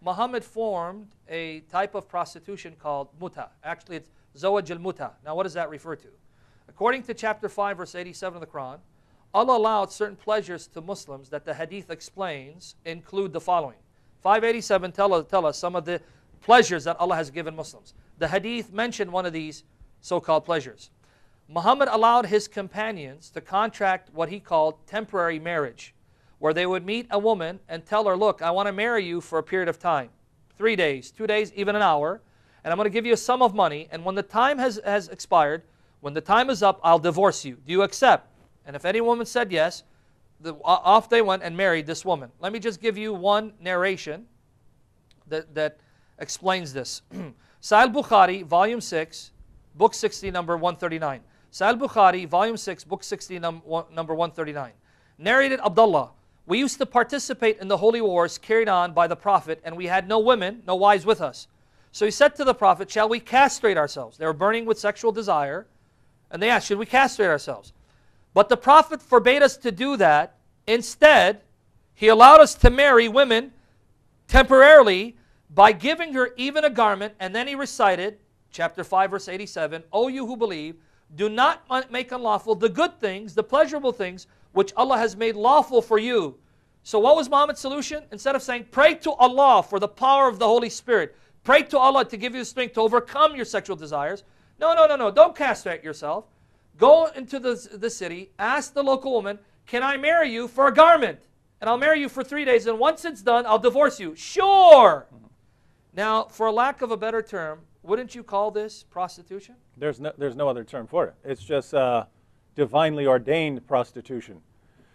Muhammad formed a type of prostitution called Mut'ah. Actually, it's Zawaj al-Mut'ah. Now, what does that refer to? According to chapter 5, verse 87 of the Quran, Allah allowed certain pleasures to Muslims that the hadith explains include the following. 587 tell us some of the pleasures that Allah has given Muslims. The hadith mentioned one of these so-called pleasures. Muhammad allowed his companions to contract what he called temporary marriage, where they would meet a woman and tell her, look, I want to marry you for a period of time, 3 days, 2 days, even an hour, and I'm going to give you a sum of money, and when the time has expired, when the time is up, I'll divorce you. Do you accept? And if any woman said yes, off they went and married this woman. Let me just give you one narration that explains this. Sahih Bukhari, volume 6, book 60, number 139. Sahih Bukhari, volume 6, book 60, number 139. Narrated Abdullah, we used to participate in the holy wars carried on by the Prophet, and we had no women, no wives with us. So he said to the Prophet, shall we castrate ourselves? They were burning with sexual desire, and they asked, should we castrate ourselves? But the Prophet forbade us to do that. Instead, he allowed us to marry women temporarily by giving her even a garment, and then he recited, chapter 5, verse 87, O you who believe, do not make unlawful the good things, the pleasurable things, which Allah has made lawful for you. So what was Muhammad's solution? Instead of saying, pray to Allah for the power of the Holy Spirit, pray to Allah to give you the strength to overcome your sexual desires. No, don't castrate yourself. Go into the city, ask the local woman, can I marry you for a garment? And I'll marry you for 3 days, and once it's done, I'll divorce you. Sure! Now, for a lack of a better term, wouldn't you call this prostitution? There's no other term for it. It's just divinely ordained prostitution.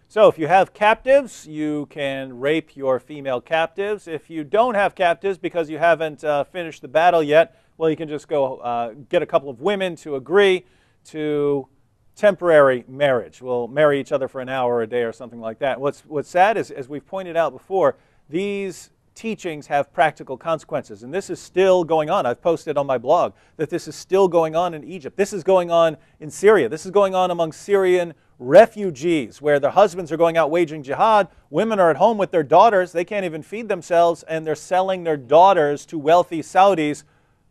So if you have captives, you can rape your female captives. If you don't have captives because you haven't finished the battle yet, well, you can just go get a couple of women to agree to temporary marriage. We'll marry each other for an hour or a day or something like that. What's sad is, as we've pointed out before, these teachings have practical consequences, and this is still going on. I've posted on my blog that this is still going on in Egypt. This is going on in Syria. This is going on among Syrian refugees, where their husbands are going out waging jihad. Women are at home with their daughters. They can't even feed themselves, and they're selling their daughters to wealthy Saudis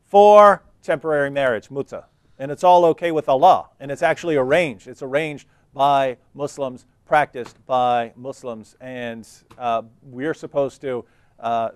for temporary marriage, mut'ah. And it's all okay with Allah, and it's actually arranged. It's arranged by Muslims, practiced by Muslims, and we're supposed to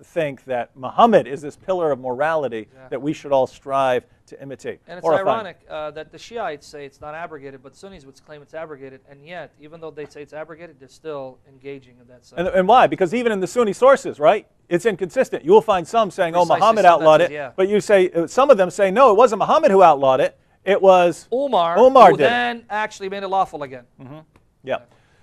think that Muhammad is this pillar of morality that we should all strive to imitate. And it's ironic that the Shiites say it's not abrogated, but Sunnis would claim it's abrogated, and yet, even though they say it's abrogated, they're still engaging in that side. And why? Because even in the Sunni sources, right, it's inconsistent. You will find some saying, oh, Muhammad outlawed it, but you say, some of them say, no, it wasn't Muhammad who outlawed it, it was Umar who then actually made it lawful again. Yeah.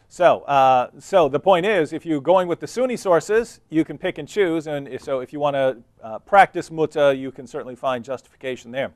So the point is, if you're going with the Sunni sources, you can pick and choose, and so if you want to practice mut'ah, you can certainly find justification there.